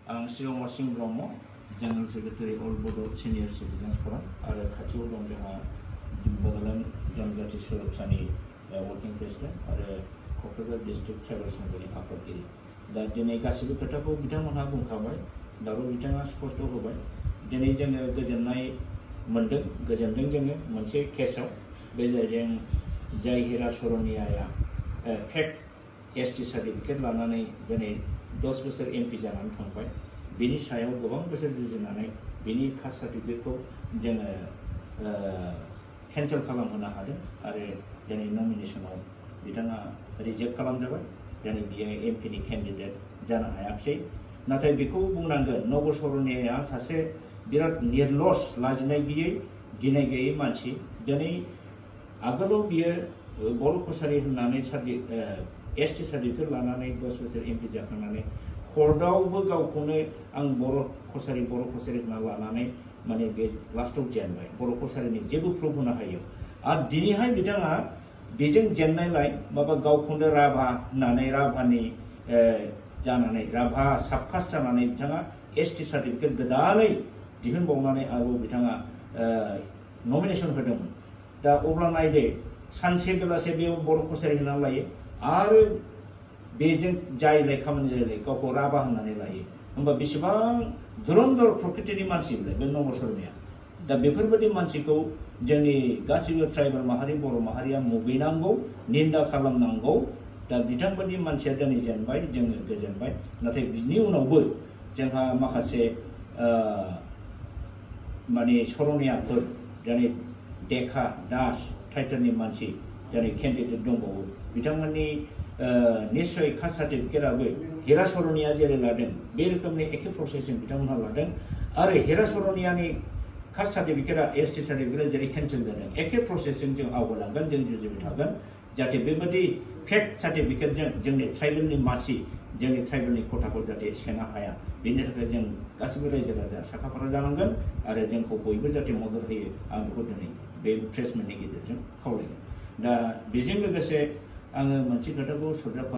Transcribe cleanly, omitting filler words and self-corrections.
आं श्रीअमर Singh Brahma general secretary अल बड' senior citizens फराम आरो खाथियाव दं जोंहा बड'लेण्ड जनजाति सुरक्षानि वर्किं प्रेसिडेन्ट आरो क'क्राझार डिस्ट्रिक्ट ट्राइबेल संघनि आफादगिरि दा दिनै गासिबो खोथाखौ बिथांमोनहा बुंखाबाय दाबो बिथाङा स्पष्ट होबाय दिनै जोङो गोजोनदों जोङो मोनसे केसआव बे जाहैदों जाय हिरा सरनियाया फेक एसटि सार्टिफिकेट लानानै दिनै 10 बोसोर एमपि जानानै थांबाय बिनि सायाव गोबां बोसोर जुजिनानै बिनि कास्ट सार्टिफिकेटखौ जोङो केन्सेल खालामहोनो हादों आरो दिनै नमिनेसनाव बिथाङा रिजेक्ट खालामजाबाय दिनै बियो एमपिनि केन्डिडेट जानो हायाखिसै नाथाय बेखौ बुंनांगोन नब सरनियाया सासे बिराद निर्लस लाजिनाय गैयै गिनाय गैयै मानसि दिनै आगोलाव बियो बर' कसारि होननानै एसटि सार्टिफिकेट लानानै 10 बोसोर एमपि जाखांनानै कर्टआवबो गावखौनो आं बर' कसारि होनना लानानै माने बे लास्टआव जेनबाय बर' कसारिनि जेबो प्रुफ होनो हायो आरो दिनैहाय बिथाङा बेजों जेननायलाय माबा गावखौनो राभा होननानै राभानि जानानै राभा साबकास्ट जानानै बिथाङा एसटि सार्टिफिकेट गोदानै दिहुनबावनानै आरोबाव बिथाङा नमिनेसन होदोंमोन दा अब्ला नायदो सानसे बेलासे बेयाव बर' कसारि होननानै लायो आरो बेजों जायलाय खामानि जायलाय गावखौ राभा होननानै लायो होमबा बेसेबां दुरन्धर प्रकृतिनि मानसि बे नब सरनिया दा बेफोरबायदि मानसिखौ जोंनि गासिबो ट्राइबेल माहारि बर' माहारिया मुगैनांगौ निन्दा खालामनांगौ दा बिथांबायदि मानसिया दिनै जेनबाय जोङो गोजोनबाय नाथाय बिनि उनावबो जोंहा माखासे माने सरनियाफोर दिनै देखा दास टाइटेलनि मानसि दिनै केन्डिडेट दंबावो बिथांमोननि निश्चय कास्ट सार्टिफिकेटआबो हिरा सरनिया जेरै लादों बे रोखोमनि एखे प्रसेसजों बिथांमोनहा लादों आरो हिरा सरनियानि कास्ट सार्टिफिकेटआ एसटि सार्टिफिकेटआ जेरै केन्सेल जादों एखे प्रसेसजों जों आवगायलांगोन जों जुजिबाय थागोन जाहाथे बेबायदि फेक सार्टिफिकेटजों जोंनि ट्राइबेलनि मानसि जोंनि ट्राइबेलनि खथाखौ जाहाथे सेनो हाया बेनि थाखाय जों गासिबो रायजो राजा साखाफारा जानांगोन आरो जोंखौ बयबो जाहाथे मदद होयो आं बेखौ दिनै बे प्रेस मिटनि गेजेरजों खावलायगोन दा बेजों लोगोसे आङो मोनसे खोथाखौ सरजाबफा